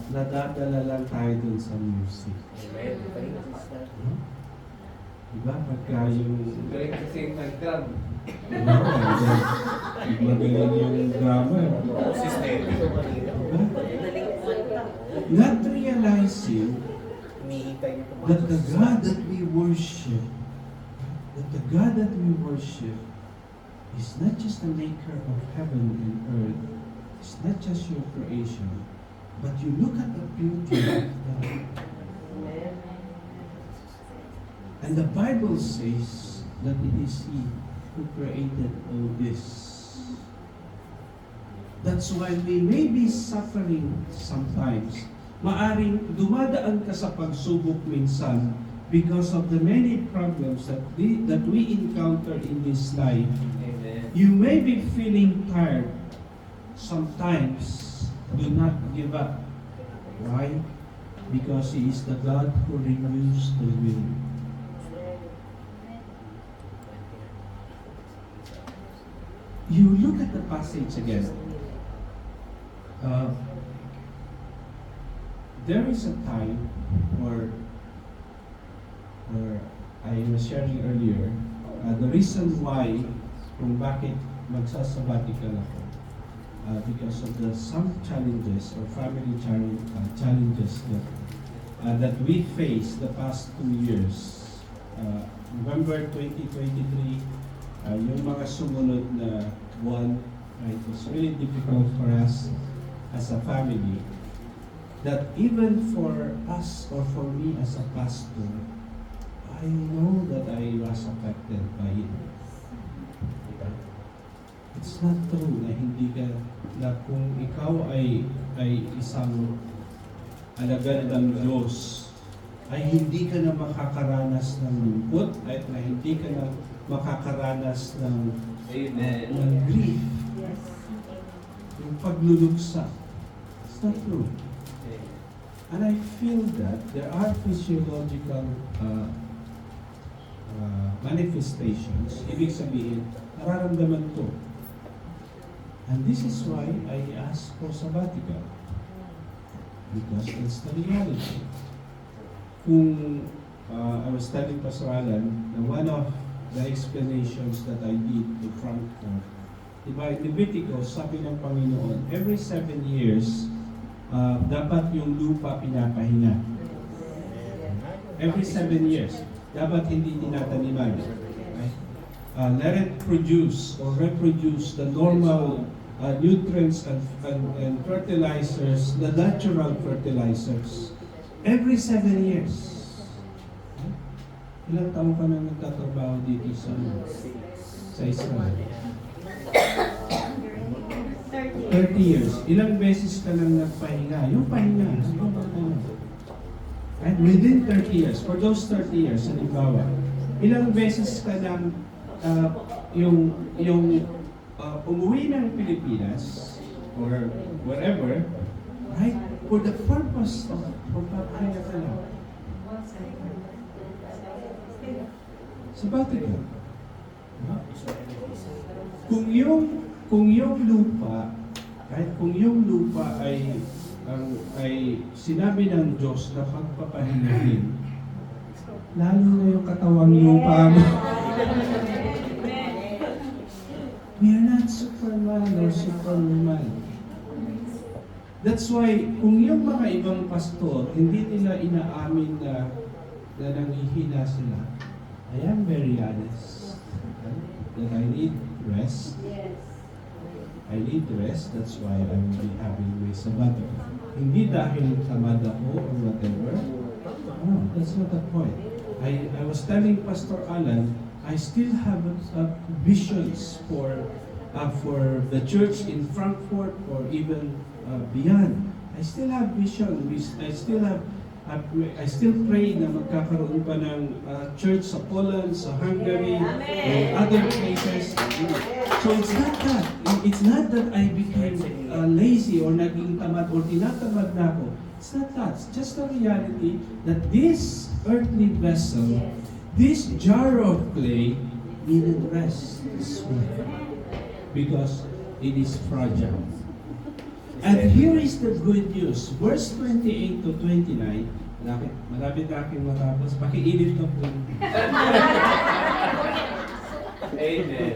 [SPEAKER 1] nadadala lang tayo dun sa music.
[SPEAKER 3] Amen.
[SPEAKER 1] Diba pagka yung
[SPEAKER 3] Galing kasi nag-drum.
[SPEAKER 1] magaling yung drummer.
[SPEAKER 3] System.
[SPEAKER 1] Diba? Not realizing that the God that we worship, is not just the maker of heaven and earth, it's not just your creation, but you look at the beauty of God. And the Bible says that it is He who created all this. That's why we may be suffering sometimes. Maaring dumadaan ka sa pagsubok minsan because of the many problems that we encounter in this life.
[SPEAKER 3] Amen.
[SPEAKER 1] You may be feeling tired. Sometimes, do not give up. Why? Because He is the God who renews the will. You look at the passage again. There is a time where I was sharing earlier, the reason why kung bakit magsasabbatical ako, because of some challenges or family challenges that we faced the past 2 years. November 2023, yung mga sumunod na buwan, it was really difficult for us as a family. That even for us or for me as a pastor, I know that I was affected by it. It's not true na hindi ka, na kung ikaw ay isang alagad ng Diyos, ay hindi ka na makakaranas ng lungkot, at na hindi ka na makakaranas ng grief, yung pagluluksa. It's not true. And I feel that there are physiological manifestations. Ibig sabihin, nararamdaman ko. And this is why I ask for sabbatical. Because it's the reality. Kung I was telling Pastor Alan, na one of the explanations that I did to Frankfurt, diba, in Leviticus, sabi ng Panginoon, every 7 years, dapat yung lupa pinapahinga. Every 7 years. Dapat hindi tinataniman. Okay? Let it produce or reproduce the normal nutrients and fertilizers, the natural fertilizers. Every 7 years. Okay? Ilang taon ka na nagtatrabaho dito sa Israel? 30 years. Ilang beses ka lang nagpahinga? Yung pahinga. And within 30 years, for those 30 years, halimbawa, ilang beses ka lang umuwi ng Pilipinas or wherever, right? For the purpose of papahinga ka lang. Sabbatical. Kung yung lupa, kahit kung yung lupa ay sinabi ng Diyos na pagpapahingahin, lalo na yung katawang lupa mo. We are not Superman or Superwoman. That's why, kung yung mga ibang pastor, hindi nila inaamin na nanghihina sila, I am very honest that I need rest. I need rest, that's why I will be having my sabbatical. Hindi dahil tamad ako or whatever. No, that's not the point. I was telling Pastor Alan, I still have visions for the church in Frankfurt or even beyond. I still have vision. I still pray na magkakaroon pa ng church sa Poland, sa Hungary, and other places. So it's not that. It's not that I became lazy or naging tamad or tinatamad na ako. It's not that. It's just the reality that this earthly vessel, this jar of clay, needed rest this week because it is fragile. And here is the good news. Verse 28 to 29. Malapit na aking matapos. Pakiinit ka po.
[SPEAKER 3] Amen.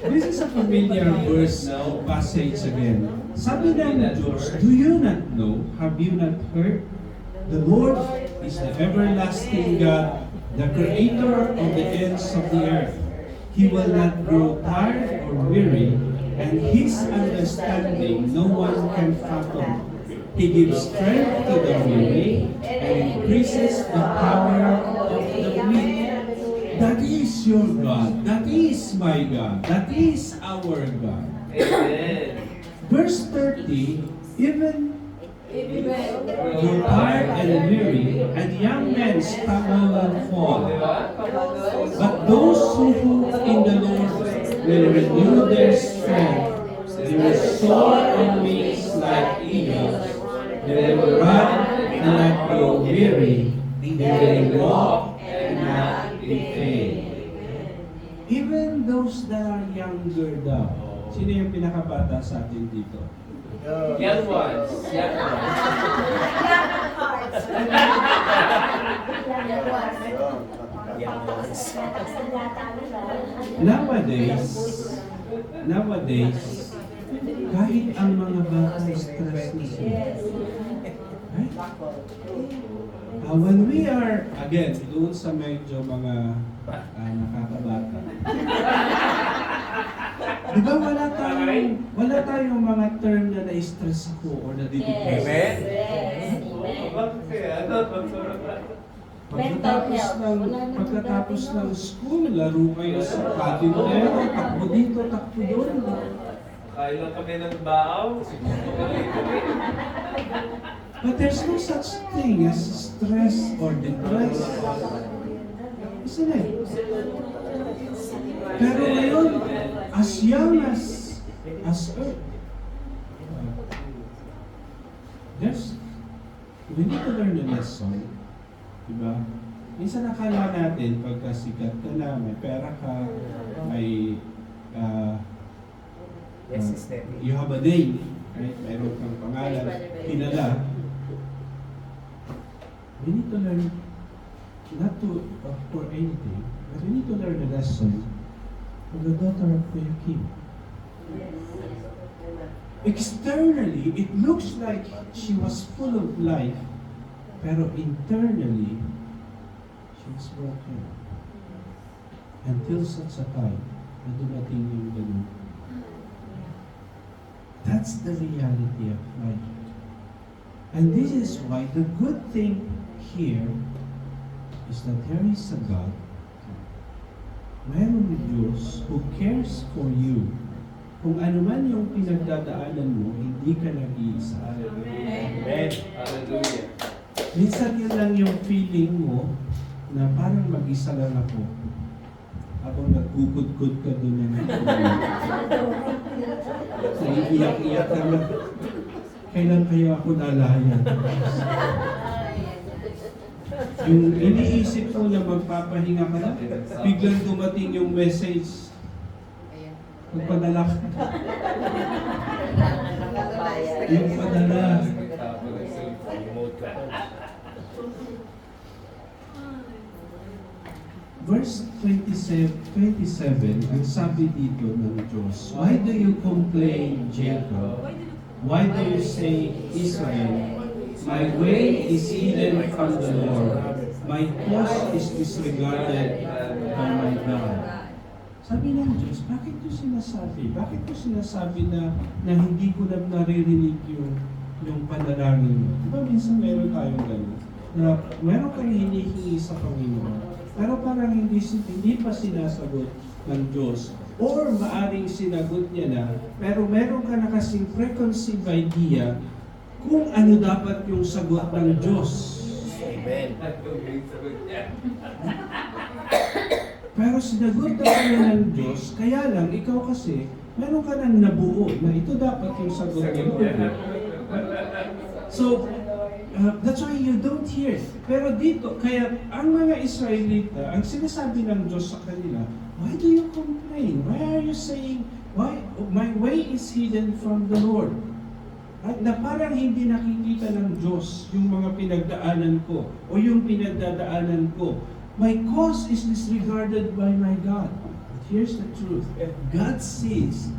[SPEAKER 1] This is a familiar verse passage again. Sabi ng Diyos, do you not know? Have you not heard? The Lord is the everlasting God, the creator of the ends of the earth. He will not grow tired or weary, and His understanding no one can fathom. He gives strength to the weary and increases the power of the weak. That is your God. That is my God. That is our God.
[SPEAKER 3] Amen.
[SPEAKER 1] Verse 30, even grow tired and weary, and young men stumble and fall. But those who hope in the Lord will renew their strength. They will soar on wings like eagles. They will run and not grow weary. They will walk and not be faint. Even those that are younger daw. Sino yung pinakabata sa atin dito?
[SPEAKER 3] Young ones. Young ones. Nowadays, kahit ang mga bata stress na sila. Right? When we are, again, doon sa medyo mga nakakabata. Di ba wala tayong mga term na na-stress ako or na-depress? Amen.
[SPEAKER 2] Mental health.
[SPEAKER 1] Pagkatapos ng school, laro kayo sa patintero, takbo dito, takbo doon.
[SPEAKER 3] Kain lang kami ng baaw.
[SPEAKER 1] But there's no such thing as stress or depress. Isn't it? Pero ngayon, as young as we need to learn a lesson. Diba? Minsan akala natin, pagka sikat ka na, may pera ka, may you have a name, right? Mayroon kang pangalan, kilala. We need to learn not to for anything, but we need to learn a lesson from the daughter of Joachim. Externally, it looks like she was full of life, pero internally, she was broken. Until such a time na dumating yung ganun. That's the reality of life. And this is why the good thing here is that there is a God, mayroong Diyos who cares for you. Kung ano man yung pinagdadaanan mo, hindi ka nag-iisa.
[SPEAKER 3] Amen. Hallelujah.
[SPEAKER 1] Minsan yun lang yung feeling mo na parang mag-isa lang ako. Habang nagkukod-kod ka doon na naiiyak-iyak ka na. Kailan kaya ako nalayan? Yung iniisip mo na magpapahinga ka na, biglang dumating yung message. Magpadala ka. Yung padala. Verse 27, ang sabi dito ng Diyos, why do you complain, Jacob? Why do you say, Israel, my way is hidden from the Lord. My cause is disregarded by my God. Sabi ng Diyos, bakit ko sinasabi? Bakit ko sinasabi na hindi ko lang naririnig yung panalangin mo? Diba minsan meron tayong gano'n? Na meron kang hinihingi sa Panginoon, pero parang hindi pa sinasagot ng Diyos. Or maaring sinagot niya na, pero meron ka na kasing preconceived idea kung ano dapat yung sagot ng Diyos.
[SPEAKER 3] Amen.
[SPEAKER 1] Pero sinagot na kanya ng Diyos, kaya lang, ikaw kasi, meron ka nang nabuo na ito dapat yung sagot ng Lord. So, That's why you don't hear. Pero dito, kaya ang mga Israelita, ang sinasabi ng Diyos sa kanila, why do you complain? Why are you saying, why my way is hidden from the Lord? At na parang hindi nakikita ng Diyos yung mga pinagdaanan ko o yung pinagdadaanan ko. My cause is disregarded by my God. But here's the truth. God sees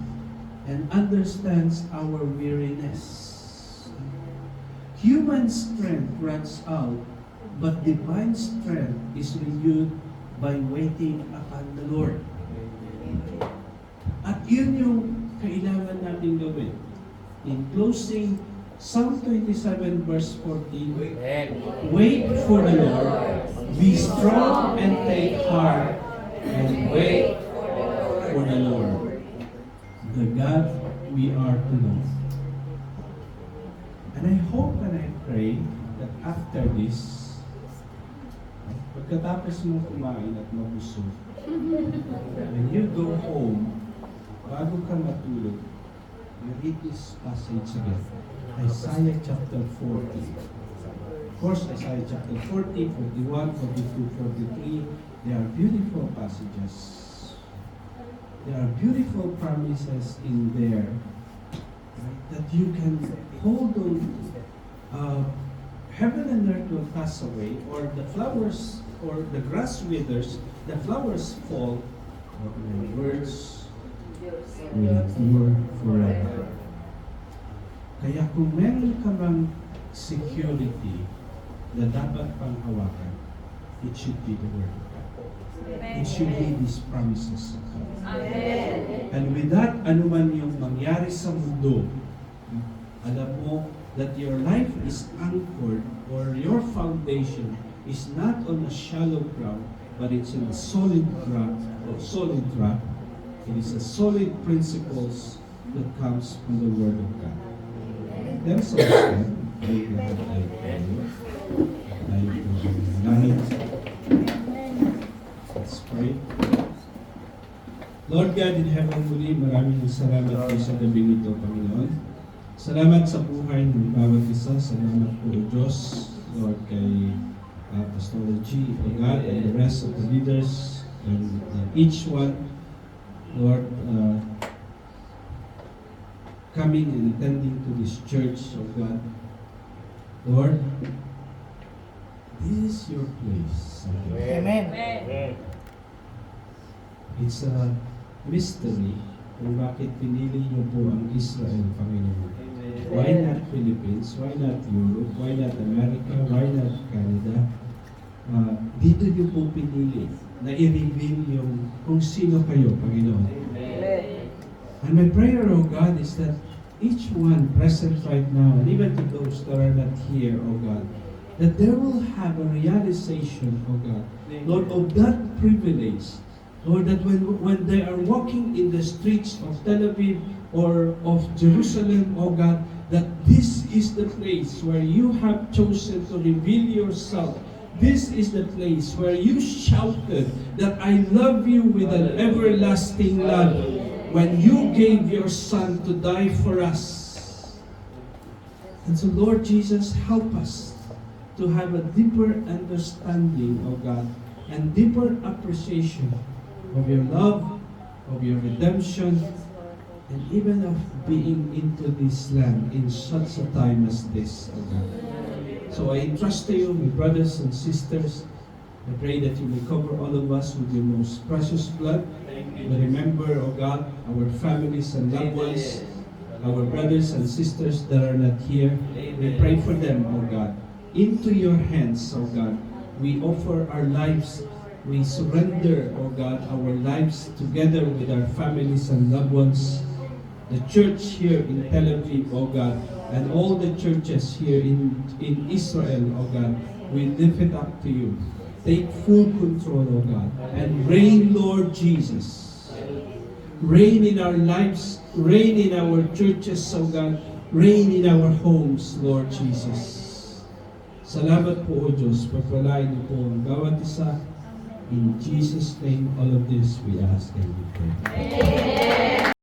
[SPEAKER 1] and understands our weariness. Human strength runs out, but divine strength is renewed by waiting upon the Lord. At yun yung kailangan natin gawin. In closing, Psalm 27 verse 14, wait for the Lord, be strong and take heart, and wait for the Lord, the God we are to know. And I hope and I pray that after this, pagkatapos mo kumain at mabusog, when you go home, bago ka matulog, you read this passage again. Isaiah chapter 40. Of course, Isaiah chapter 40, 41, 42, 43, they are beautiful passages. There are beautiful promises in there, right, that you can hold on to. Heaven and earth will pass away, or the flowers, or the grass withers, the flowers fall, but my words will endure forever. Kaya kung meron ka bang security na dapat pang hawakan, it should be the Word of God. It should be these promises of God.
[SPEAKER 2] Amen.
[SPEAKER 1] And with that, anuman yung mangyari sa mundo, alam mo that your life is anchored, or your foundation is not on a shallow ground, but it's in a solid rock, or solid rock. It is a solid principles that comes from the Word of God. There's a step. Let's pray. Lord God in heaven, muli maraming salamat po sa gabing ito, Panginoon. Salamat sa buhay ng bawat isa. Salamat po, O Diyos, Lord, kay Pastor G, O God, and the rest of the leaders, and each one, Lord, coming and attending to this church, O God. Lord, this is your place.
[SPEAKER 4] Amen.
[SPEAKER 1] It's a mystery kung bakit pinili niyo po ang Israel, Panginoon. Why not Philippines? Why not Europe? Why not America? Why not Canada? Dito niyo po pinili na i-reveal yung kung sino kayo, Panginoon. And my prayer, O God, is that each one present right now, and even to those that are not here, O God, that they will have a realization, O God, Lord, of that privilege, Lord, that when they are walking in the streets of Tel Aviv or of Jerusalem, O God, that this is the place where you have chosen to reveal yourself. This is the place where you shouted that I love you with an everlasting love when you gave your Son to die for us. And so, Lord Jesus, help us to have a deeper understanding, O God, and deeper appreciation of your love, of your redemption, and even of being into this land in such a time as this, O God. So I entrust to you, my brothers and sisters. I pray that you may cover all of us with your most precious blood. But remember, O God, our families and loved ones, our brothers and sisters that are not here. We pray for them, O God. Into your hands, O God, we offer our lives. We surrender, O God, our lives together with our families and loved ones. The church here in Tel Aviv, O God, and all the churches here in Israel, O God, we lift it up to you. Take full control, O God, and reign, Lord Jesus. Reign in our lives, reign in our churches, O God, reign in our homes, Lord Jesus. Salamat po, O Diyos, pagpalain niyo po ang bawat isa. In Jesus' name, all of this we ask and we pray.